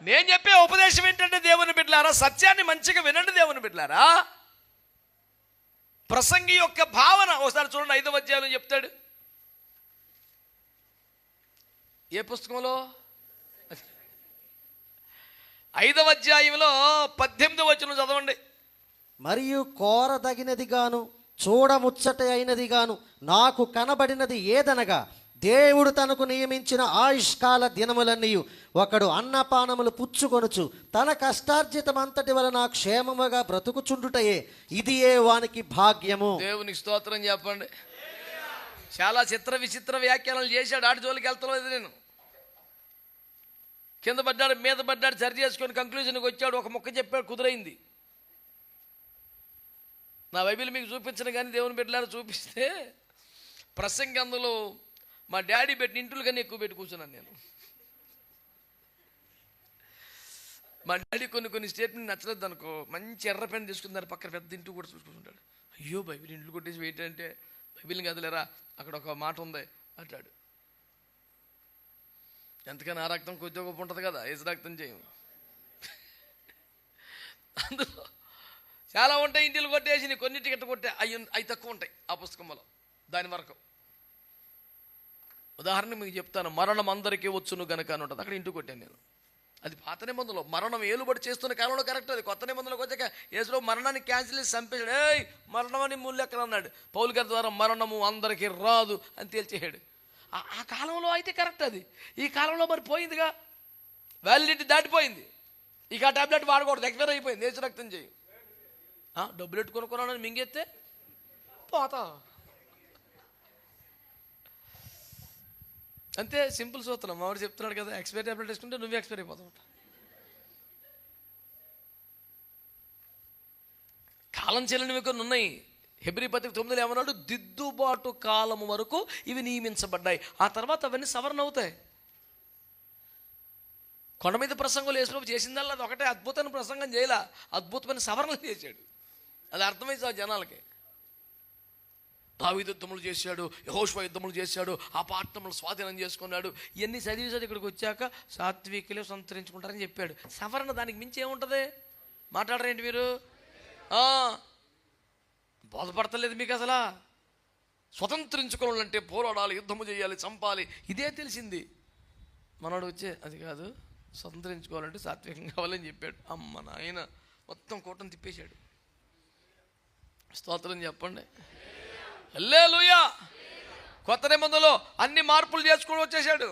నేను చెప్పే ఉపదేశం ఏంటంటే దేవుని బిడ్డలారా, సత్యాన్ని మంచిగా వినండి దేవుని బిడ్డలారా. ప్రసంగి యొక్క భావన ఒకసారి చూడండి, 5వ అధ్యాయంలో చెప్తాడు. ఏ పుస్తకంలో? 5వ అధ్యాయంలో 18వ వచనం చదవండి. మరియు కోరదగినది గాను చూడముచ్చట అయినది గాను నాకు కనబడినది ఏదనగా, దేవుడు తనకు నియమించిన ఆయుష్కాల దినములన్నీ ఒకడు అన్నపానములు పుచ్చుకొనుచు తన కష్టార్జితమంతటి వలన క్షేమముగా బ్రతుకుచుండుటయే, ఇది ఏ వానికి భాగ్యము. దేవునికి స్తోత్రం చెప్పండి. చాలా చిత్ర విచిత్ర వ్యాఖ్యానాలు చేశాడు. ఆడి జోలికి వెళ్తలేదు నేను. కింద పడ్డాడు, మీద పడ్డాడు, సరి చేసుకొని కంక్లూజన్కి వచ్చాడు. ఒక ముక్క చెప్పాడు, కుదురైంది. నా బైబిల్ మీకు చూపించను కానీ దేవుని బిడ్డలారా చూపిస్తే ప్రసంగి అందులో మా డాడీ పెట్టిన ఇంటులు కానీ ఎక్కువ పెట్టి కూర్చున్నాను నేను. మా డాడీ కొన్ని స్టేట్మెంట్ నచ్చలేదు అనుకో, మంచి ఎర్ర పెన్ తీసుకున్నారు, పక్కన పెద్ద ఇంటూ కూడా చూసుకుంటాడు. అయ్యో బైబిల్ ఇంట్లో కొట్టేసి వెయిట్ అంటే, బైబిల్ని కదలేరా అక్కడ ఒక మాట ఉంది అంటాడు. ఎంతకైనా ఆ రక్తం కొద్దిగా గొప్ప ఉంటుంది కదా, ఏసు రక్తం చేయం. అందులో చాలా ఉంటాయి, ఇంటిలు కొట్టేసి కొన్నింటి గట్ట కొట్టే అవి తక్కువ ఉంటాయి ఆ పుస్తకంలో దాని వరకు. ఉదాహరణ మీకు చెప్తాను, మరణం అందరికీ వచ్చును గనక అని ఉంటుంది, అక్కడ ఇంటికి కొట్టాను నేను. అది పాత నిబంధనలో మరణం ఏలుబడి చేస్తున్న కాలంలో కరెక్ట్. అది కొత్త నిబంధనలోకి వచ్చాక యేసులో మరణాన్ని క్యాన్సిల్ చేసి చంపేశాడు. మరణం అని ముళ్ళెక్కడ అన్నాడు. పౌలు గారి ద్వారా మరణము అందరికీ రాదు అని తేల్చేసాడు. ఆ కాలంలో అయితే కరెక్ట్. అది ఈ కాలంలో మరి పోయిందిగా, వ్యాలిడిటీ దాటిపోయింది. ఇక ఆ టాబ్లెట్ వాడకూడదు, ఎక్స్పైర్ అయిపోయింది. ఏసు రక్తం చేయి. డబ్బులు పెట్టుకొనుకున్నాను మింగెత్తే పోతా అంతే. సింపుల్ సూత్రం. మావాడు చెప్తున్నాడు కదా, ఎక్స్పైర్ టాబ్లెట్ వేసుకుంటే నువ్వే ఎక్స్పైర్ అయిపోతావు. కాలం చెల్లినవి కొన్ని ఉన్నాయి. హెబ్రీ పత్రిక 9 ఏమన్నాడు? దిద్దుబాటు కాలము వరకు ఇవి నియమించబడ్డాయి, ఆ తర్వాత అవన్నీ సవరణ అవుతాయి. కొండ మీద ప్రసంగంలో యేసుప్రభు చేసిందల్లా అది ఒకటే, అద్భుతమైన ప్రసంగం చేయలే, అద్భుతమైన సవరణలు చేశాడు. అది అర్థమైంది జనాలకి. దావీదు యుద్ధములు చేశాడు, యెహోషువ యుద్ధములు చేశాడు, ఆ పట్టణములు స్వాధీనం చేసుకున్నాడు. ఇవన్నీ చదివి ఇక్కడికి వచ్చాక సాత్వికులే సంతరించుకుంటారని చెప్పాడు. సవరణ దానికి మించి ఏముంటుంది? మాట్లాడరేంటి మీరు? బోధపడతలేదు మీకు అసలు? స్వతంత్రించుకోవాలంటే పోరాడాలి, యుద్ధము చేయాలి, చంపాలి, ఇదే తెలిసింది. మనోడు వచ్చే అది కాదు, స్వతంత్రించుకోవాలంటే సాత్వికం కావాలని చెప్పాడు. అమ్మ నాయన మొత్తం కూటం తిప్పేశాడు. స్తోత్రం చెప్పండి. హల్లెలూయా. కొత్త నిబంధనలో అన్ని మార్పులు చేసుకొని వచ్చేసాడు.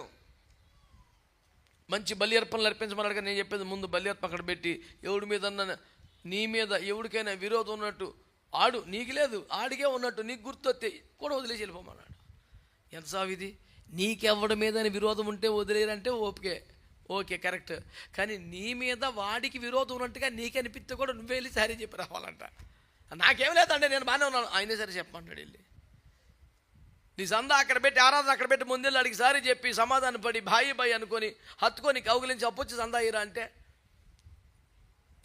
మంచి బలి అర్పణలు అర్పించమన్నాడు. నేను చెప్పేది ముందు బలి అర్పణ అక్కడ పెట్టి, ఎవడి మీద నీ మీద ఎవరికైనా విరోధం ఉన్నట్టు ఆడు, నీకు లేదు ఆడికే ఉన్నట్టు నీకు గుర్తొస్తే కూడా వదిలేసి వెళ్ళిపోమన్నాడు. ఎంత సావిది? నీకెవడి మీద విరోధం ఉంటే వదిలేరంటే ఓకే కరెక్ట్. కానీ నీ మీద వాడికి విరోధం ఉన్నట్టుగా నీకు అనిపిస్తే కూడా నువ్వే వెళ్ళి సరే చెప్పి రావాలంట. నాకేం లేదంటే నేను బాగానే ఉన్నాను, అయినా సరే చెప్పమంటాడు. వెళ్ళి నీ సందా అక్కడ పెట్టి, ఆరాధన అక్కడ పెట్టి, ముందెళ్ళి అడిగి సారి చెప్పి సమాధానం పడి బాయి అనుకొని హత్తుకొని కౌగిలించి అప్పొచ్చి సందా అయ్యిరా అంటే,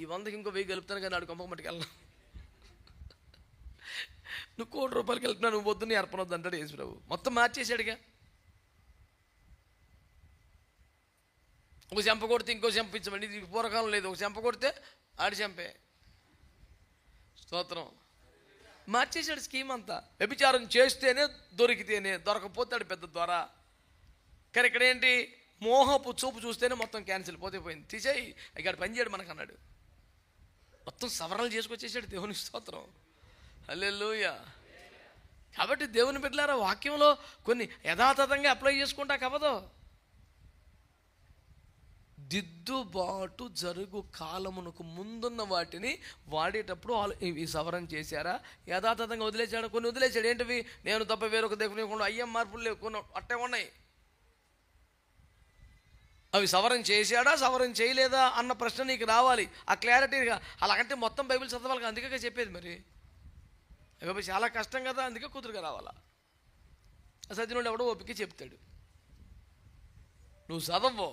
ఈ 100కి ఇంకో 1000 కలుపుతాను కానీ ఆడు కొంపమట్టుకు వెళ్ళను. నువ్వు ₹1,00,00,000 వెళ్తున్నా, నువ్వు వద్దు, నీ అర్పణ వద్దు అంటాడు యేసుప్రభు. మొత్తం మార్చేసాడుగా. ఒక చెంప కొడితే ఇంకో చెంప ఇచ్చమండి. ఇది పూర్వకాలం లేదు, ఒక చెంప కొడితే ఆడి చెంపే. స్తోత్రం. మార్చేసాడు స్కీమ్ అంతా. వ్యభిచారం చేస్తేనే దొరికితేనే, దొరకపోతాడు పెద్ద దొర. కానీ ఇక్కడ ఏంటి? మోహపు చూపు చూస్తేనే మొత్తం క్యాన్సిల్, పోతే తీసేయి, ఇక్కడ పని చేయడు మనకు అన్నాడు. మొత్తం సవరణలు చేసుకొచ్చేసాడు. దేవుని స్తోత్రం. హల్లెలూయా. కాబట్టి దేవుని బిడ్డలారా, వాక్యంలో కొన్ని యథాతథంగా అప్లై చేసుకుంటా కవదు. దిద్దుబాటు జరుగు కాలమునకు ముందున్న వాటిని వాడేటప్పుడు ఇవి సవరణ చేశారా? యథాతథంగా వదిలేశాడు. కొన్ని వదిలేశాడు. ఏంటివి? నేను తప్ప వేరొక దేవుని అయ్యం మార్పులు లేవు, కొన్ని అట్టే ఉన్నాయి. అవి సవరణ చేశాడా, సవరణ చేయలేదా అన్న ప్రశ్న నీకు రావాలి. ఆ క్లారిటీగా. అలాగంటే మొత్తం బైబిల్ చదవాలి, అందుకే చెప్పేది. మరి అవి చాలా కష్టం కదా, అందుకే కుదురుగా రావాలా. సజ్జనుడు ఎవడో ఓపిక చెప్తాడు, నువ్వు చదవో.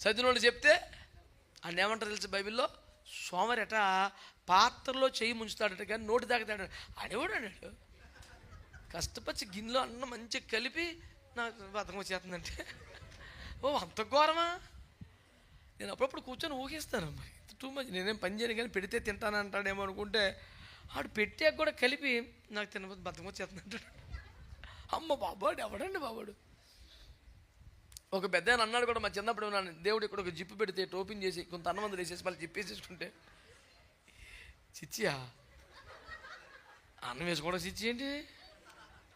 సజ్జనుడు చెప్తే ఆయన ఏమంటారు తెలుసు బైబిల్లో? సోమరట పాత్రలో చేయి ముంచుతాడట కానీ నోటి తాగుతాడు. ఆడేవాడు అన్నాడు, కష్టపచ్చి గిన్నెలో అన్నం మంచిగా కలిపి నాకు బతకం వచ్చేస్తుందంటే ఓ అంత ఘోరమా? నేను అప్పుడప్పుడు కూర్చొని ఊహిస్తాను, టూ మచ్. నేనేం పని చేయను కానీ పెడితే తింటాను అంటాడేమో అనుకుంటే ఆడు పెట్టాక కూడా కలిపి నాకు తినబోతు బద్దకం వచ్చేస్తుంది అంటాడు. అమ్మ బాబాడు ఎవడండి బాబాడు. ఒక పెద్ద ఆయన అన్నాడు కూడా, మా చిన్నప్పుడు ఉన్నాను, దేవుడు ఇక్కడ ఒక జిప్పు పెడితే ఓపెన్ చేసి కొంత అన్నమందులు వేసేసి మళ్ళీ జిప్పేసేసుకుంటే, చిచ్చియా అన్నం వేసుకోవడం చిచ్చి ఏంటి?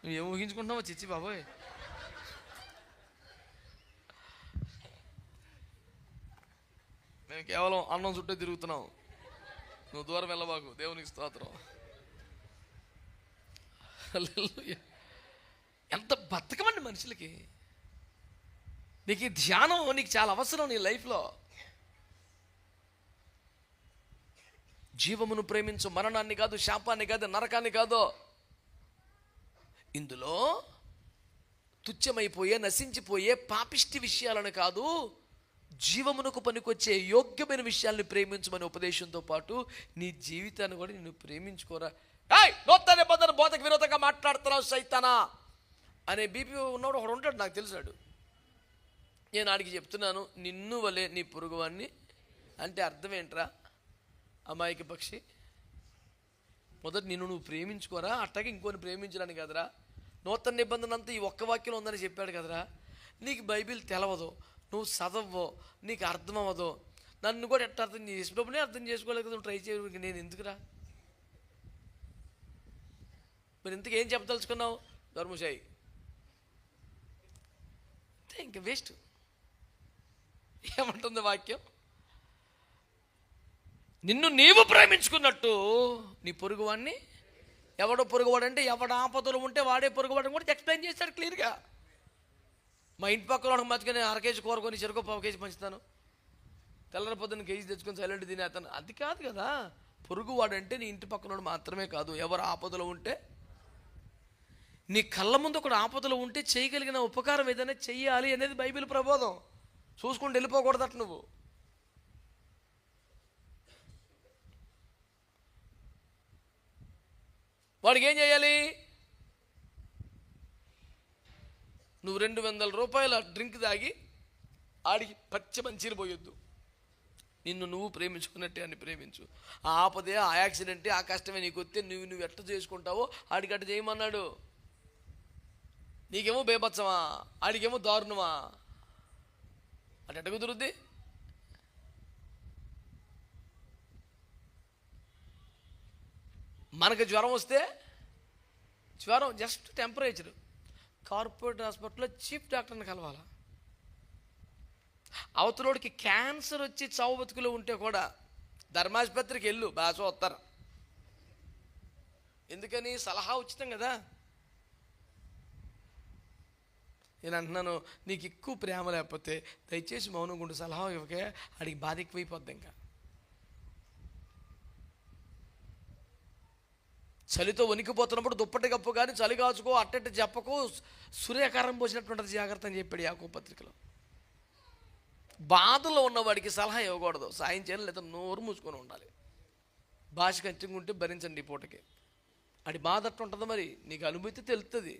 నువ్వు ఏం ఊహించుకుంటున్నావో చిచ్చి బాబోయ్. మేము కేవలం అన్నం చుట్టూ తిరుగుతున్నాం, నువ్వు దూరం వెళ్ళబాకు. దేవునికి స్తోత్రం. హల్లెలూయా. ఎంత బతకమండి మనుషులకి. నీకు ఈ ధ్యానం నీకు చాలా అవసరం నీ లైఫ్లో. జీవమును ప్రేమించు, మరణాన్ని కాదు, శాపాన్ని కాదు, నరకాన్ని కాదు. ఇందులో తుచ్చమైపోయే నశించిపోయే పాపిష్టి విషయాలను కాదు, జీవమునకు పనికొచ్చే యోగ్యమైన విషయాల్ని ప్రేమించమనే ఉపదేశంతో పాటు నీ జీవితాన్ని కూడా నిన్ను ప్రేమించుకోరా. నూతన నిబంధన బోధకు విరోధంగా మాట్లాడుతున్నావు సైతానా అనే బీపీ ఉన్నవాడు ఒకడు ఉంటాడు, నాకు తెలుసాడు. నేను ఆడికి చెప్తున్నాను, నిన్ను వలే నీ పొరుగువాన్ని అంటే అర్థం ఏంట్రా అమాయక పక్షి? మొదట నిన్ను నువ్వు ప్రేమించుకోరా, అట్టగా ఇంకోని ప్రేమించడానికి కదరా. నూతన నిబంధన అంతా ఈ ఒక్క వాక్యం ఉందని చెప్పాడు కదరా. నీకు బైబిల్ తెలవదు, నువ్వు చదవో, నీకు అర్థం అవ్వదు. నన్ను కూడా ఎట్లా అర్థం చేసినప్పుడే అర్థం చేసుకోలేదు కదా, నువ్వు ట్రై చేయడానికి నేను ఎందుకురా? మరి ఇంతకు ఏం చెప్పదలుచుకున్నావు ధర్మశాయి? ఇంకా వేస్ట్. ఏమంటుంది వాక్యం? నిన్ను నీవు ప్రేమించుకున్నట్టు నీ పొరుగువాడిని. ఎవడో పొరుగువాడు అంటే ఎవడ ఆపదలు ఉంటే వాడే పొరుగువాడని కూడా ఎక్స్ప్లెయిన్ చేశాడు క్లియర్గా. మా ఇంటి పక్కన వాళ్ళకి మర్చిపోయి 1/2 కేజీ కూర కొని చెరుకు 1/2 కేజీ పంచుతాను, తెల్లరి పొద్దున్న కేజీ తెచ్చుకొని సైలెంట్ తినేస్తాను. అది కాదు కదా. పొరుగువాడు అంటే నీ ఇంటి పక్కన మాత్రమే కాదు, ఎవరు ఆపదలు ఉంటే, నీ కళ్ళ ముందు ఒకడు ఆపదలు ఉంటే చేయగలిగిన ఉపకారం ఏదైనా చెయ్యాలి అనేది బైబిల్ ప్రబోధం. చూసుకుంటూ వెళ్ళిపోకూడదట నువ్వు. వాడికి ఏం చేయాలి? నువ్వు 200 రూపాయల డ్రింక్ తాగి ఆడికి పచ్చ మంచిని పోయొద్దు. నిన్ను నువ్వు ప్రేమించుకున్నట్టే అని ప్రేమించు. ఆ ఆపదే, ఆ యాక్సిడెంటే, ఆ కష్టమే నీకు వస్తే నువ్వు ఎట్ట చేసుకుంటావో ఆడికి అట్ట చేయమన్నాడు. నీకేమో బేబత్సమా, ఆడికేమో దారుణమా, అటు ఎట్ట కుదురుద్ది? మనకు జ్వరం వస్తే, జ్వరం జస్ట్ టెంపరేచర్, కార్పొరేట్ హాస్పిటల్లో చీఫ్ డాక్టర్ని కలవాలా. అవతలోడికి క్యాన్సర్ వచ్చి చావు బతుకులు ఉంటే కూడా ధర్మాసుపత్రికి వెళ్ళు, బాగా చూస్తారు. ఎందుకని? సలహా ఉచితం కదా. నేను అంటున్నాను, నీకు ఎక్కువ ప్రేమ లేకపోతే దయచేసి మౌనంగా ఉండి సలహా ఇవ్వకే, ఆడికి బాధ ఎక్కువైపోద్ది. ఇంకా చలితో వణికిపోతున్నప్పుడు దుప్పటి కప్పు కానీ చలి కాచుకో, అట్టట్టు చెప్పకు, సూర్యాకారం పోసినట్టు ఉంటుంది జాగ్రత్త అని చెప్పాడు యాకోబు పత్రికలో. బాధలో ఉన్నవాడికి సలహా ఇవ్వకూడదు, సాయం చేయాలి, లేదా నోరు మూసుకొని ఉండాలి. భాష కంచెంగా ఉంటే భరించండి ఈ పూటకి. అది బాధ అట్టు ఉంటుంది, మరి నీకు అనుభూతి తెలుస్తుంది.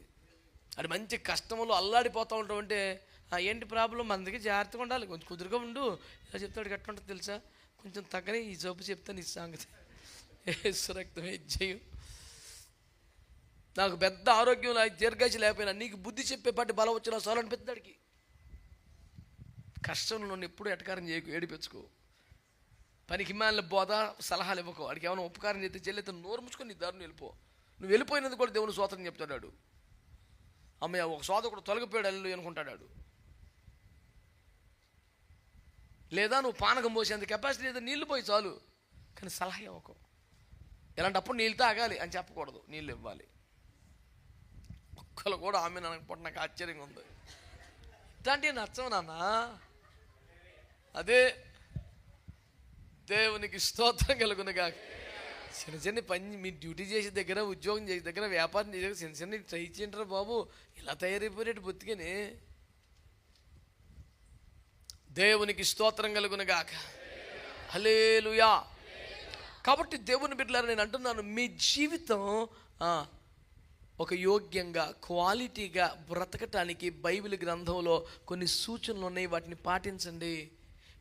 అది మంచి కష్టంలో అల్లాడిపోతూ ఉంటావు అంటే ఏంటి ప్రాబ్లం, అందుకే జాగ్రత్తగా ఉండాలి, కొంచెం కుదురుగా ఉండు. ఇలా చెప్తాడు, ఎట్లా ఉంటుంది తెలుసా, కొంచెం తగ్గని ఈ జబ్బు చెప్తాను, ఈ సంగతి రక్తమే జయం. నాకు పెద్ద ఆరోగ్యం, దీర్ఘాయుషు లేకపోయినా నీకు బుద్ధి చెప్పేపాటి బలం వచ్చిన చాలు అనిపిస్తాడికి. కష్టంలో నన్ను ఎప్పుడు ఎటకారం చేయకు, ఏడిపించుకో. పనికి మాలిన బోధ సలహాలు ఇవ్వకో. వాడికి ఏమైనా ఉపకారం చేస్తే చెల్లితే నోరు ముచ్చుకొని నీ దారిని వెళ్ళిపో. నువ్వు వెళ్ళిపోయినందుకు కూడా దేవుని స్తోత్రం చెప్తాడు. అమ్మయ్య ఒక సోదరుడు తొలగిపోయాడు అల్లు అనుకుంటాడు. లేదా నువ్వు పానకం పోసేంత కెపాసిటీ లేదా, నీళ్లు పోయి చాలు, కానీ సలహా ఇవ్వకో. ఇలాంటప్పుడు నీళ్ళు తాగాలి అని చెప్పకూడదు, నీళ్ళు ఇవ్వాలి. ఒక్కరు కూడా ఆమె అనకపోతే నాకు ఆశ్చర్యంగా ఉంది. ఇట్లాంటివి నచ్చవు నాన్న. అదే దేవునికి స్తోత్రం కలుగునుగా. చిన్న చిన్న పని మీ డ్యూటీ చేసే దగ్గర, ఉద్యోగం చేసే దగ్గర, వ్యాపారం చేసే దగ్గర చిన్న చిన్న ట్రై చేయంటారు బాబు. ఇలా తయారైపోయినట్టు బొత్తికని. దేవునికి స్తోత్రం కలుగునుగాక. హల్లెలూయా. కాబట్టి దేవుని బిడ్డలారా, నేను అంటున్నాను, మీ జీవితం ఒక యోగ్యంగా క్వాలిటీగా బ్రతకటానికి బైబిల్ గ్రంథంలో కొన్ని సూచనలు ఉన్నాయి. వాటిని పాటించండి,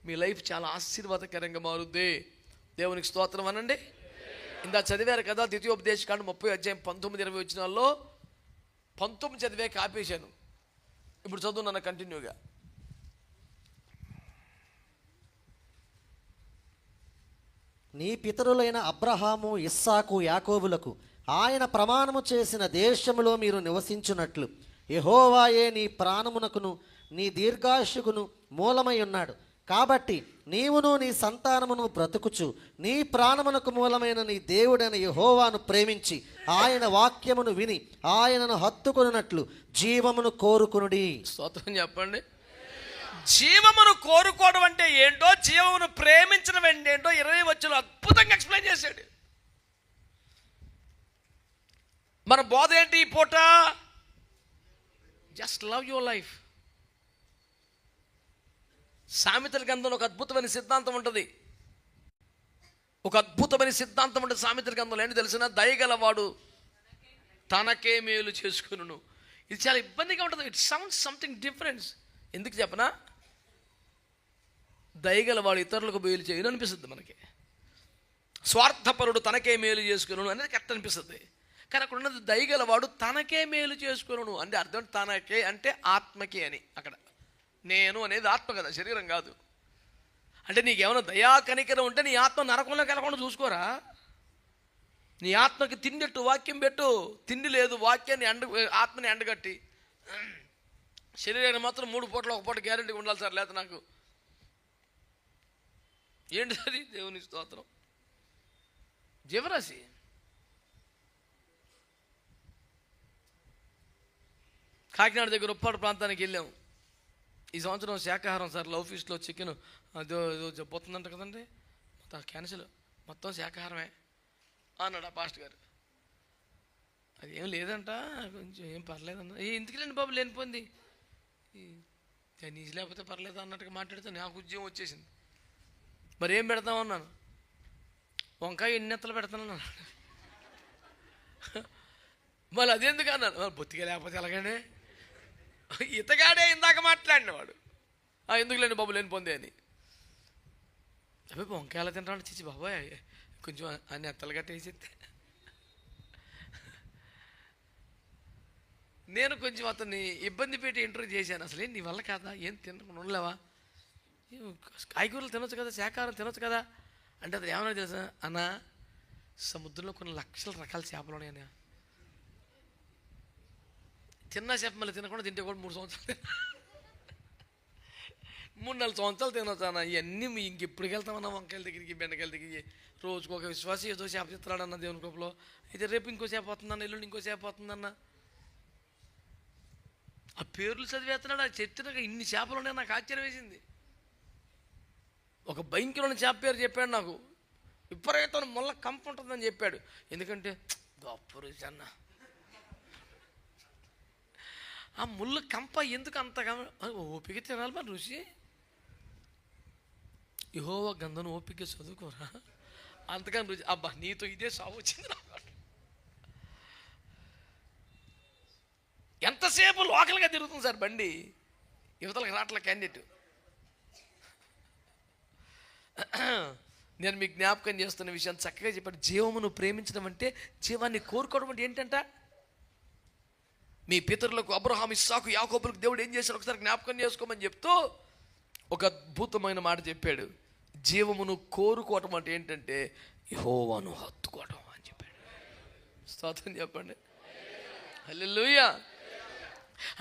మీ లైఫ్ చాలా ఆశీర్వాదకరంగా మారుద్ది. దేవునికి స్తోత్రం అనండి. ఇందా చదివారు కదా ద్వితీయోపదేశకాండం 30:19-20 వచనాల్లో. 19 చదివాక ఆపేశాను, ఇప్పుడు చదువున్నాను కంటిన్యూగా. నీ పితరులైన అబ్రహాము, ఇస్సాకు, యాకోబులకు ఆయన ప్రమాణము చేసిన దేశములో మీరు నివసించున్నట్లు యెహోవాయే నీ ప్రాణమునకును నీ దీర్ఘాయుష్కును మూలమై ఉన్నాడు. కాబట్టి నీవును నీ సంతానమును బ్రతుకుచు నీ ప్రాణమునకు మూలమైన నీ దేవుడైన యెహోవాను ప్రేమించి ఆయన వాక్యమును విని ఆయనను హత్తుకొనున్నట్లు జీవమును కోరుకునుడి. స్తోత్రం చెప్పండి. జీవమును కోరుకోవడం అంటే ఏంటో, జీవమును ప్రేమించడం ఏంటో 20 వచనాలు అద్భుతంగా ఎక్స్ప్లెయిన్ చేశాడు. మన బోధ ఏంటి ఈ పూట? Just love your life. సామెతల గ్రంథంలో ఒక అద్భుతమైన సిద్ధాంతం ఉంటుంది. సామెతల గ్రంథంలో ఏంటి తెలిసిన? దయగలవాడు తనకే మేలు చేసుకును. ఇది చాలా ఇబ్బందిగా ఉంటుంది. It sounds something difference. ఎందుకు చెప్పనా? దయగలవాడు ఇతరులకు మేలు చేయను అనిపిస్తుంది మనకి. స్వార్థపరుడు తనకే మేలు చేసుకును అనేది కరెక్ట్ అనిపిస్తుంది. కానీ అక్కడ ఉన్నది దయగలవాడు తనకే మేలు చేసుకును అంటే అర్థం తనకే అంటే ఆత్మకి అని. అక్కడ నేను అనేది ఆత్మ కదా, శరీరం కాదు. అంటే నీకేమైనా దయా కనికరం ఉంటే నీ ఆత్మ నరకంలోకి వెళ్ళకుండా చూసుకోరా. నీ ఆత్మకి తిండెట్టు, వాక్యం పెట్టు. తిండి లేదు, వాక్యాన్ని ఆత్మని ఎండగట్టి శరీరాన్ని మాత్రం 3 పూటలు 1 పూట గ్యారెంటీ ఉండాలి సార్, లేకపోతే నాకు ఏంటి అది? దేవుని స్తోత్రం. జీవరాశి. కాకినాడ దగ్గర ఉప్పాడు ప్రాంతానికి వెళ్ళాము. ఈ సంవత్సరం శాకాహారం సార్. లవ్ ఫీస్ట్లో చికెన్ అదో పోతుందంట కదండి, మొత్తం క్యాన్సిల్, మొత్తం శాకాహారమే అన్నాడు ఆ పాస్టర్ గారు. అది ఏం లేదంట, కొంచెం ఏం పర్లేదన్న. ఎందుకు లేండి బాబు, లేనిపోయింది నీజు లేకపోతే పర్లేదు అన్నట్టుగా మాట్లాడితే నాకు ఉద్యోగం వచ్చేసింది. మరి ఏం పెడతామన్నాను. వంకాయ ఎన్నెత్తలు పెడతానన్నాను. మళ్ళీ అదెందుకు అన్నాను. బొత్తిగా లేకపోతే ఎలాగండి, ఇతగాడే ఇందాక మాట్లాడినవాడు. ఎందుకు లేండి బాబు, లేని పొందే అని. అబ్బాయి వంకాయలు తింటాను చిచ్చి బాబాయ్, కొంచెం అన్ని ఎత్తలు కట్టేసిస్తే. నేను కొంచెం అతన్ని ఇబ్బంది పెట్టి ఇంటర్వ్యూ చేశాను. అసలు నీ వల్ల కాదా, ఏం తినకుండా ఉండలేవా, కాయగూరలు తినొచ్చు కదా, శాకాహారం తినొచ్చు కదా అంటే అది ఏమన్నా తెలుసా అన్న, సముద్రంలో కొన్ని లక్షల రకాల చేపలు ఉన్నాయని. తిన్న చేప మళ్ళీ తినకుండా తింటే కూడా 3 సంవత్సరాలు 3-4 సంవత్సరాలు తినొచ్చు అన్న. ఇవన్నీ ఇంకెప్పటికి వెళ్తామన్నా వంకాయల దగ్గరికి, బెండకాయల దగ్గరికి. రోజుకు ఒక విశ్వాసం ఏదో చేప తిస్తున్నాడన్న దేవుని కృపలో. అయితే రేపు ఇంకో చేప వస్తుందన్న, ఎల్లుండి ఇంకో చేప వస్తుందన్న. ఆ పేర్లు చదివేస్తున్నాడు. ఆ చర్చగా ఇన్ని చేపలు ఉన్నాయి, నాకు ఆశ్చర్యం వేసింది. ఒక భయంకరమైన చేప పేరు చెప్పాడు నాకు. విపరీతమైన ముళ్ళ కంప ఉంటుందని చెప్పాడు. ఎందుకంటే గొప్ప రుచి అన్న. ఆ ముళ్ళ కంప ఎందుకు అంతగా ఓపిక తినాలి మరి రుచి. యెహోవా గ్రంథం ఓపిక చదువుకోరా, అంతకని రుచి. అబ్బా నీతో ఇదే సాగు వచ్చింది నాకు. ఎంతసేపు లోకల్గా తిరుగుతుంది సార్ బండి, యువతలకు రాట్ల క్యాండిడేట్. నేను మీకు జ్ఞాపకం చేస్తున్న విషయం చక్కగా చెప్పాడు. జీవమును ప్రేమించడం అంటే, జీవాన్ని కోరుకోవడం అంటే ఏంటంట? మీ పితరులకు అబ్రహాము, ఇస్సాకు, యాకోబులకు దేవుడు ఏం చేశాడు ఒకసారి జ్ఞాపకం చేసుకోమని చెప్తూ ఒక అద్భుతమైన మాట చెప్పాడు. జీవమును కోరుకోవటం అంటే ఏంటంటే యెహోవాను హత్తుకోవడం అని చెప్పాడు. స్తోత్రం చెప్పండి. హల్లెలూయా.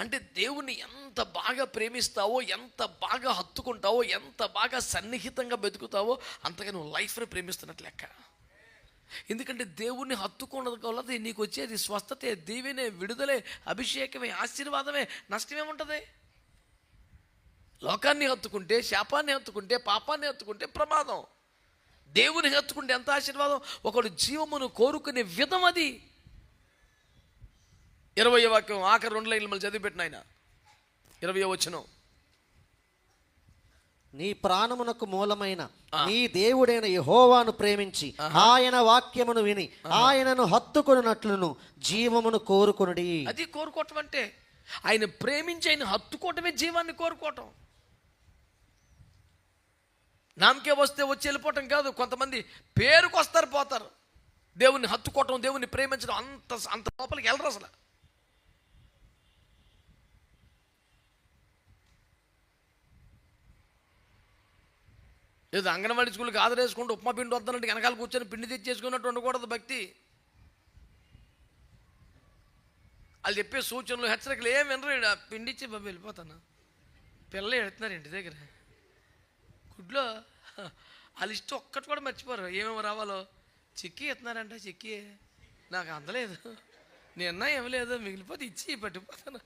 అంటే దేవుణ్ణి ఎంత బాగా ప్రేమిస్తావో, ఎంత బాగా హత్తుకుంటావో, ఎంత బాగా సన్నిహితంగా బతుకుతావో అంతగా నువ్వు లైఫ్ని ప్రేమిస్తున్నట్లు లెక్క. ఎందుకంటే దేవుణ్ణి హత్తుకోవడం వల్ల నీకు వచ్చేది స్వస్థతే, దీవెనే, విడుదలే, అభిషేకమే, ఆశీర్వాదమే. నష్టమేముంటుంది? లోకాన్ని హత్తుకుంటే, శాపాన్ని హత్తుకుంటే, పాపాన్ని హత్తుకుంటే ప్రమాదం. దేవుని హత్తుకుంటే ఎంత ఆశీర్వాదం. ఒకడు జీవమును కోరుకునే విధం అది. 20వ వాక్యం ఆఖరి 2 లైన్లు మళ్ళీ చదివిపెట్టిన ఆయన. 20వ వచనం. నీ ప్రాణమునకు మూలమైన నీ దేవుడైన యెహోవాను ప్రేమించి ఆయన వాక్యమును విని ఆయనను హత్తుకొనున్నట్లును జీవమును కోరుకొనుడి. అది కోరుకోవటం అంటే, ఆయన ప్రేమించి ఆయన హత్తుకోవటమే జీవాన్ని కోరుకోవటం. నామకే వస్తే వచ్చి వెళ్ళిపోవటం కాదు. కొంతమంది పేరుకు వస్తారు పోతారు. దేవుణ్ణి హత్తుకోవటం, దేవుణ్ణి ప్రేమించడం అంత లోపలికి వెళ్ళరు అసలు. ఏదో అంగన్వాడీ స్కూల్కి ఆదరేసుకుంటూ ఉప్మా పిండి వద్దన్నట్టు వెనకాల కూర్చొని పిండి తెచ్చేసుకున్నట్టు ఉండకూడదు భక్తి. వాళ్ళు చెప్పే సూచనలు, హెచ్చరికలు ఏం వినరు. పిండి ఇచ్చి బాబు వెళ్ళిపోతాను. పిల్లలు ఎడుతున్నారు ఇంటి దగ్గర గుడ్లో. వాళ్ళ ఇష్టం ఒక్కటి కూడా మర్చిపోరు. ఏమేమి రావాలో చిక్కీ ఎత్తున్నారంట. చిక్కీ నాకు అందలేదు, నిన్న ఏమలేదు, మిగిలిపోతే ఇచ్చి పట్టిపోతాను.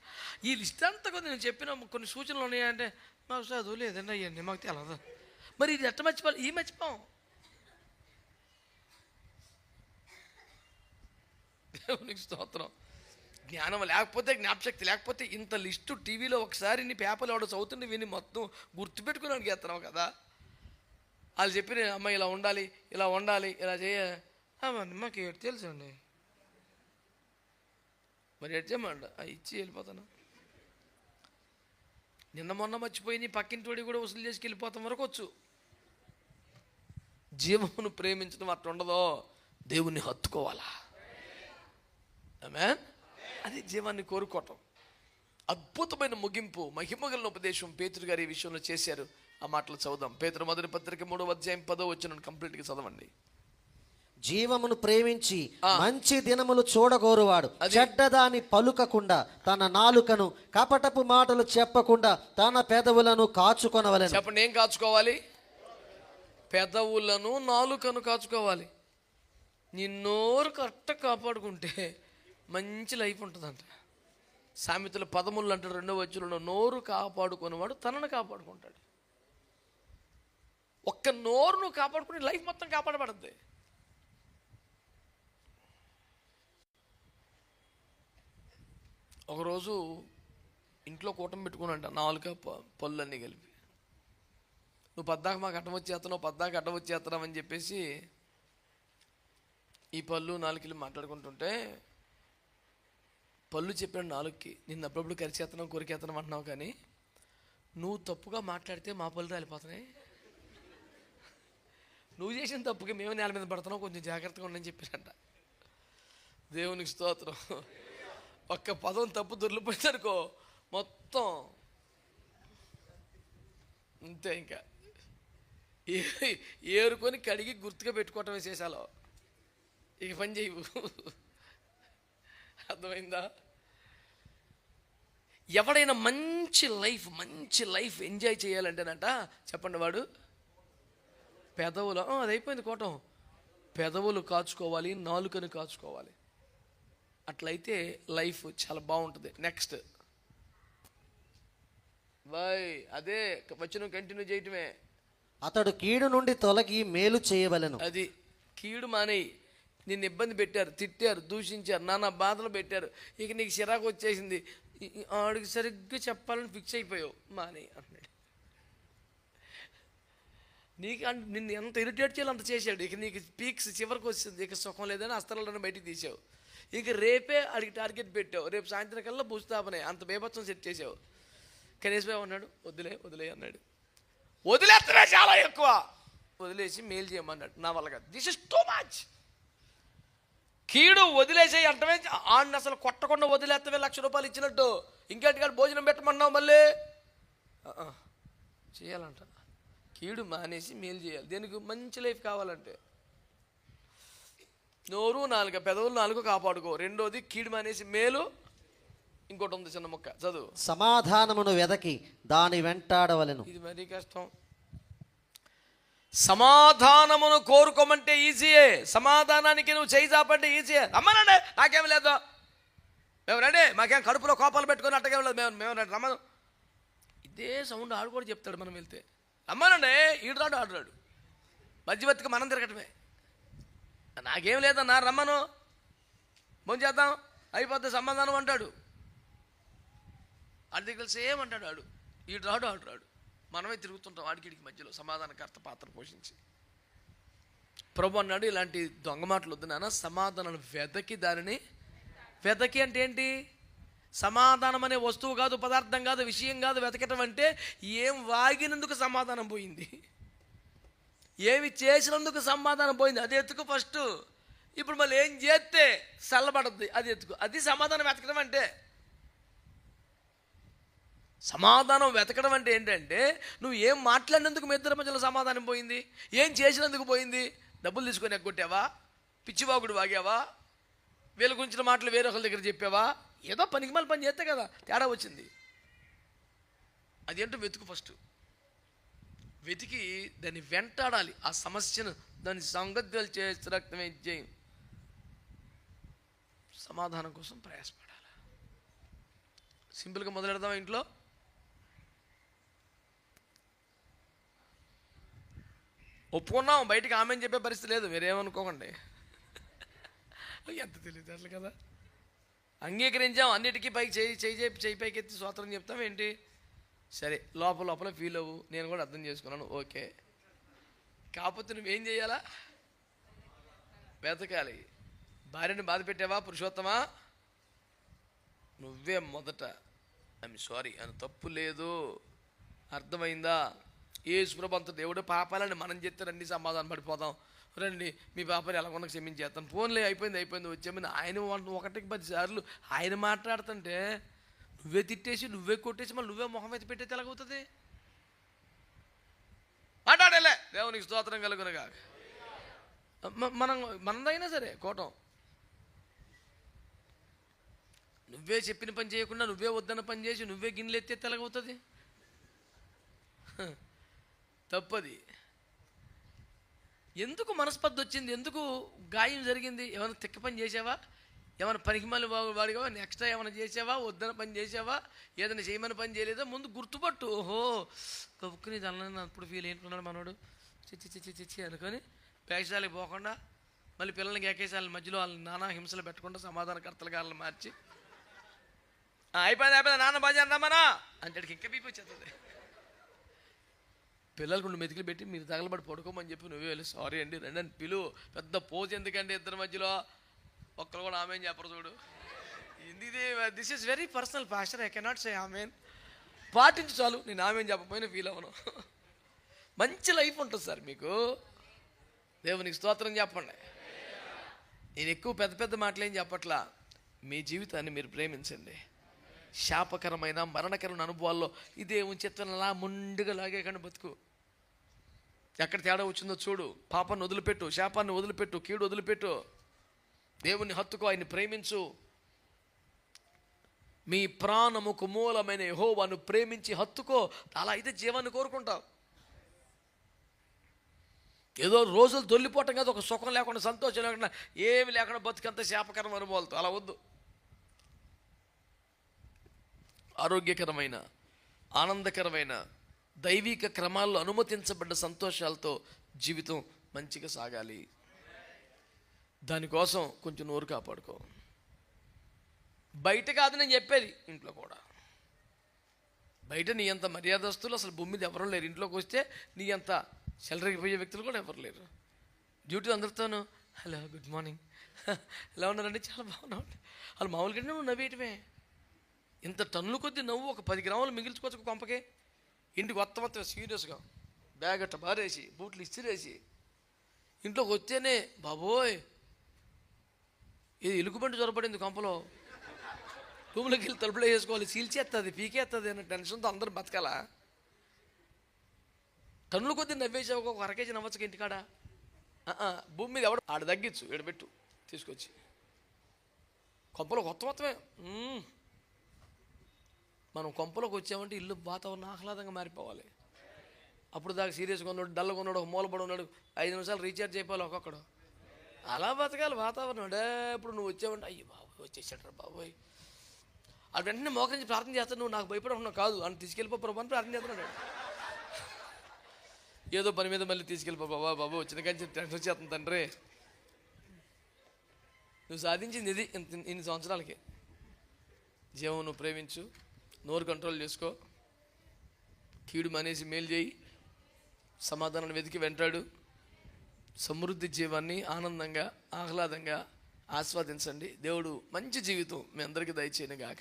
ఈ లిస్ట్ అంతా కొద్ది నేను చెప్పిన కొన్ని సూచనలు ఉన్నాయంటే మాకు చదువు లేదండి అవన్నీ మాకు తెలదు. మరి ఇది ఎట్ట మర్చిపోవాలి? ఈ మర్చిపోం. దేవునికి స్తోత్రం. జ్ఞానం లేకపోతే, జ్ఞాపశక్తి లేకపోతే ఇంత లిస్టు టీవీలో ఒకసారి నీ పేపర్లు ఎవడో చదువుతుంటే విని మొత్తం గుర్తుపెట్టుకున్నానికి ఎత్తున్నావు కదా. వాళ్ళు చెప్పిన అమ్మ ఇలా ఉండాలి, ఇలా వండాలి, ఇలా చేయ మాకు ఏడు తెలుసు అండి. మరి ఎడ్ చేయమంట ఇచ్చి వెళ్ళిపోతాను. నిన్న మొన్న మర్చిపోయి నీ పక్కింటి వాడి కూడా వసూలు చేసి వెళ్ళిపోతాం వరకు వచ్చు. జీవమును ప్రేమించడం అట్లా ఉండదో. దేవుణ్ణి హత్తుకోవాలా. ఆమేన్. అది జీవాన్ని కోరుకోవటం. అద్భుతమైన ముగింపు, మహిమగల ఉపదేశం పేతురు గారు ఈ విషయంలో చేశారు. ఆ మాటలు చదువుదాం. పేతురు మొదటి పత్రిక 3వ అధ్యాయం 10వ వచనం కంప్లీట్గా చదవండి. జీవమును ప్రేమించి మంచి దినములు చూడగోరువాడు చెడ్డదాని పలుకకుండా తన నాలుకను కపటపు మాటలు చెప్పకుండా తన పెదవులను కాచుకొనవలెను. చెప్పండి, ఏం కాచుకోవాలి? పెదవులను, నాలుకను కాచుకోవాలి. నీ నోరు కరెక్ట్గా కాపాడుకుంటే మంచి లైఫ్ ఉంటుందంట. సామెతలు 13 అంటాడు 2వ వచనంలో, నోరు కాపాడుకునేవాడు తనను కాపాడుకుంటాడు. ఒక్క నోరు నువ్వు కాపాడుకుని లైఫ్ మొత్తం కాపాడబడుతుంది. ఒకరోజు ఇంట్లో కూటమి పెట్టుకున్నాంట 4 పళ్ళన్నీ కలిపి. నువ్వు పద్దాక మాకు అడ్డం వచ్చేస్తున్నావు, పద్దాక అడ్డం వచ్చేస్తున్నావు అని చెప్పేసి ఈ పళ్ళు 4 మాట్లాడుకుంటుంటే, పళ్ళు చెప్పాడు 4కి, నిన్ను అప్పుడప్పుడు కరిచేస్తున్నావు, కొరికేస్తున్నావు అంటున్నావు, కానీ నువ్వు తప్పుగా మాట్లాడితే మా పళ్ళు రాలిపోతున్నాయి. నువ్వు చేసిన తప్పుకి మేము నేల మీద పడుతున్నావు, కొంచెం జాగ్రత్తగా ఉండని చెప్పారంట. దేవునికి స్తోత్రం. ఒక్క పదం తప్పు దొరికిపోయిందనుకో మొత్తం అంతే. ఇంకా ఏరుకొని కడిగి గుర్తుగా పెట్టుకోవటం వేసేసాలో, ఇక పని చేయవు. అర్థమైందా? ఎవడైనా మంచి లైఫ్ ఎంజాయ్ చేయాలంటేనంట, చెప్పండి వాడు పెదవులు, అది అయిపోయింది కోటం, పెదవులు కాచుకోవాలి, నాలుకను కాచుకోవాలి. అట్లయితే లైఫ్ చాలా బాగుంటుంది. నెక్స్ట్ అదే వచనం కంటిన్యూ చేయటమే. అతడు కీడు నుండి తొలగి మేలు చేయవలెను. అది కీడు మానేయి. నిన్ను ఇబ్బంది పెట్టారు, తిట్టారు, దూషించారు, నానా బాధలు పెట్టారు, ఇక నీకు చిరాకు వచ్చేసింది, ఆడికి సరిగ్గా చెప్పాలని ఫిక్స్ అయిపోయావు, మానేయి అన్నాడు. నిన్ను ఎంత ఇరిటేట్ చేయాలి అంత చేశాడు. ఇక నీకు పీక్స్ చివరికి వచ్చింది, ఇక సుఖం లేదని అస్తరాలను బయటికి తీసావు. ఇక రేపే అడిగి టార్గెట్ పెట్టావు, రేపు సాయంత్రం కల్లా భూస్థాపనే, అంత బేభత్సం సెట్ చేసావు. కనీసం అన్నాడు, వదిలే అన్నాడు. వదిలేస్తున్నా చాలా ఎక్కువ, వదిలేసి మేలు చేయమన్నాడు. నా వల్ల కాదు, దిస్ ఇస్ టూ మచ్. కీడు వదిలేసే అంటమే, ఆడిని అసలు కొట్టకుండా వదిలేస్తమే ₹1,00,000 ఇచ్చినట్టు. ఇంకేంటి భోజనం పెట్టమన్నావు, మళ్ళీ చేయాలంట. కీడు మానేసి మేలు చేయాలి. దేనికి? మంచి లైఫ్ కావాలంటే నోరు 4 పెదవులు 4 కాపాడుకో. రెండోది కీడు మానేసి మేలు. ఇంకోటి ఉంది చిన్న మొక్క, చదువు. సమాధానమును వెదకి దాని వెంటాడవలెను. ఇది మరీ కష్టం. సమాధానమును కోరుకోమంటే ఈజీయే, సమాధానానికి నువ్వు చేయి చాపంటే ఈజీయే. రమ్మనండి, నాకేం లేదు, మేము రండి, మాకేం కడుపులో కోపాలు పెట్టుకొని అట్టకేం లేదు, మేము రమ్మను. ఇదే సౌండ్ ఆడు కూడా చెప్తాడు. మనం వెళ్తే రమ్మనండి, ఈడు రాడు ఆడు రాడు, మధ్యవర్తికి మనం తిరగటమే. నాకేం లేదన్నా, రమ్మను, భోజనం చేద్దాం, అయిపోతే సమాధానం అంటాడు. ఆడి దగ్గర సేమ్ అంటాడు ఆడు, ఈడు రాడు ఆడు రాడు, మనమే తిరుగుతుంటాం వాడికిడికి మధ్యలో సమాధానకర్త పాత్ర పోషించి. ప్రభు అన్నాడు, ఇలాంటి దొంగ మాటలు వద్దు నాన్న, సమాధానం వెతకి దానిని. వెతకి అంటే ఏంటి? సమాధానం అనే వస్తువు కాదు, పదార్థం కాదు, విషయం కాదు. వెతకటం అంటే ఏం వాగినందుకు సమాధానం పోయింది, ఏమి చేసినందుకు సమాధానం పోయింది, అది ఎత్తుకు ఫస్ట్. ఇప్పుడు మళ్ళీ ఏం చేస్తే చల్లబడద్ది, అది ఎత్తుకు. అది సమాధానం వెతకడం అంటే. సమాధానం వెతకడం అంటే ఏంటంటే నువ్వు ఏం మాట్లాడినందుకు మీ ఇద్దరి మధ్యలో సమాధానం పోయింది, ఏం చేసినందుకు పోయింది. డబ్బులు తీసుకొని ఎగ్గొట్టావా, పిచ్చివాగుడు వాగావా, వీళ్ళ గురించిన మాటలు వేరే ఒకరి దగ్గర చెప్పావా, ఏదో పనికి మళ్ళీ పని చేస్తే కదా తేడా వచ్చింది. అదేంటో వెతుకు ఫస్ట్. వెతికి దాన్ని వెంటాడాలి, ఆ సమస్యను దాని సంగతులు చేసి రక్తమే చేయం, సమాధానం కోసం ప్రయాసపడాలి. సింపుల్గా మొదలెడదాం. ఇంట్లో ఒప్పుకున్నాం, బయటికి ఆమెను చెప్పే పరిస్థితి లేదు, మీరేమనుకోకండి. ఎంత తెలియదు అట్లా కదా. అంగీకరించాం, అన్నిటికీ పైకి చేయి పైకి ఎత్తి స్వాతంత్రం చెప్తాం ఏంటి. సరే, లోపల ఫీల్ అవ్వు, నేను కూడా అర్థం చేసుకున్నాను, ఓకే. కాకపోతే నువ్వేం చేయాలా? వెతకాలి. భార్యని బాధ పెట్టావా పురుషోత్తమా? నువ్వే మొదట ఐఎమ్ సారీ అని, తప్పు లేదు, అర్థమైందా? యేసుప్రభు అంత దేవుడు, పాపాలని మనం చెప్తే రండి సమాధానం పడిపోదాం, రండి మీ పాపాలు ఎలా కొన్నా క్షమించేస్తాను, ఫోన్లే అయిపోయింది వచ్చామని ఆయన 1కి 10 సార్లు ఆయన మాట్లాడుతుంటే నువ్వే తిట్టేసి నువ్వే కొట్టేసి మళ్ళీ నువ్వే మొహం ఎత్తి పెట్టేది ఎలాగవుతుంది? మాట్లాడలే, దేవునికి స్తోత్రం కలుగునుగా. మనదైనా సరే కోటం, నువ్వే చెప్పిన పని చేయకుండా నువ్వే వద్దన్న పని చేసి నువ్వే గిన్నెలు ఎత్తే ఎలాగవుతుంది? తప్పది. ఎందుకు మనస్పర్ధ వచ్చింది? ఎందుకు గాయం జరిగింది? ఏమైనా తిక్క పని చేసావా? ఏమైనా పనికి మళ్ళీ వాడిగా నెక్స్ట్ ఏమైనా చేసావా? వద్దన పని చేసావా? ఏదైనా చేయమని పని చేయలేదా? ముందు గుర్తుపట్టు. ఓహో, కప్పుకుని దానిలో అప్పుడు ఫీల్ ఏంటున్నాడు మనోడు, చిచ్చి అనుకొని పేషాలకి పోకుండా మళ్ళీ పిల్లలకి ఏకేసాల మధ్యలో వాళ్ళని నానా హింసలు పెట్టకుండా సమాధానకర్తలుగా వాళ్ళని మార్చి అయిపోయింది నాన్న బాగా అన్నామనా అంటే ఇంకా బీపీ వచ్చేస్తుంది. పిల్లలకు 2 మెతుకులు పెట్టి మీరు తగలబడి పడుకోమని చెప్పి నువ్వే వెళ్ళి సారీ అండి రండి అని పిలువు. పెద్ద పోజ్ ఎందుకంటే ఇద్దరి మధ్యలో ఒక్కరు కూడా ఆమెన్ చెప్పరు చూడు. This is very personal pastor, I cannot say amen. పాటించు చాలు, నేను ఆమెన్ చెప్పకపోయినా ఫీల్ అవ్వను. మంచి లైఫ్ ఉంటుంది సార్ మీకు. దేవునికి స్తోత్రం చెప్పండి. నేను ఎక్కువ పెద్ద మాటలు ఏం చెప్పట్లా. మీ జీవితాన్ని మీరు ప్రేమించండి. శాపకరమైన మరణకరమైన అనుభవాల్లో ఇదే ఉంచేతను అలా ముందుగా లాగేకండి బతుకు. ఎక్కడ తేడా వచ్చిందో చూడు. పాపాన్ని వదిలిపెట్టు, శాపాన్ని వదిలిపెట్టు, కీడు వదిలిపెట్టు, దేవుని హత్తుకో, ఆయన్ని ప్రేమించు. మీ ప్రాణముకు మూలమైన యెహోవాను ప్రేమించి హత్తుకో. అలా అయితే జీవాన్ని కోరుకుంటావు. ఏదో రోజులు దొల్లిపోవటం కాదు, ఒక సుఖం లేకుండా సంతోషం లేకుండా ఏమి లేకుండా బతుకంత శాపకరం అనుభవాలతో అలా వద్దు. ఆరోగ్యకరమైన ఆనందకరమైన దైవిక క్రమాల్లో అనుమతించబడ్డ సంతోషాలతో జీవితం మంచిగా సాగాలి. దానికోసం కొంచెం నోరు కాపాడుకో. బయట కాదు నేను చెప్పేది, ఇంట్లో కూడా. బయట నీ అంత మర్యాదస్తులు అసలు భూమి మీద ఎవరూ లేరు. ఇంట్లోకి వస్తే నీ అంత చెలరగిపోయే వ్యక్తులు కూడా ఎవరు లేరు. డ్యూటీ అందరితోనూ హలో గుడ్ మార్నింగ్ ఎలా ఉన్నారండి, చాలా బాగున్నామండి, వాళ్ళు మామూలుగా నువ్వు నవ్వేయటమే. ఇంత టన్నుల కొద్దీ నవ్వు ఒక 10 గ్రాములు మిగిల్చుకోవచ్చు ఒక కొంపకే. ఇంటికి మొత్తం సీరియస్గా బ్యాగ్ అట్ట బారేసి బూట్లు ఇసిరేసి ఇంట్లోకి వచ్చేనే బాబోయ్ ఇది ఎలుగుబంటి జ్వరపడింది కొంపలో, రూమ్లోకి వెళ్ళి తలుపులో వేసుకోవాలి, సీల్చేస్తుంది పీకేస్తుంది అన్న టెన్షన్తో అందరూ బతకాలా? టన్నుల కొద్దీ నవ్వేసి ఒక 1/2 కేజీ నవ్వచ్చు ఇంటికాడ. భూమి మీద ఎవడ ఆడ తగ్గించు, ఎడబెట్టు తీసుకొచ్చి కొంపలో మొత్తమే. మనం కొంపలోకి వచ్చామంటే ఇల్లు వాతావరణం ఆహ్లాదంగా మారిపోవాలి. అప్పుడు దాకా సీరియస్గా ఉన్నాడు, డల్గా ఉన్నాడు, ఒక మూలపడి ఉన్నాడు, 5 నిమిషాలు రీఛార్జ్ అయిపోవాలి ఒక్కొక్కడు. అలా బతకాలి వాతావరణం. ఇప్పుడు నువ్వు వచ్చావంటే అయ్యి బాబోయ్ వచ్చేసాడు బాబోయ్, అది వెంటనే మోకరించి ప్రార్థన చేస్తాను, నువ్వు నాకు భయపడకున్నావు కాదు అని తీసుకెళ్ళిపో ప్రభు అని ప్రార్థన చేస్తున్నాడు. ఏదో పని మీద మళ్ళీ తీసుకెళ్ళిపో బాబా వచ్చిన కానీ టెన్షన్ వచ్చేస్తుంది తండ్రి. నువ్వు సాధించింది ఇది ఇన్ని సంవత్సరాలకి. జీవం నువ్వు ప్రేమించు, నోరు కంట్రోల్ చేసుకో, కీడు మానేసి మేలు చేయి, సమాధానాన్ని వెతికి వెంటాడు. సమృద్ధి జీవాన్ని ఆనందంగా ఆహ్లాదంగా ఆస్వాదించండి. దేవుడు మంచి జీవితం మీ అందరికీ దయచేయను గాక.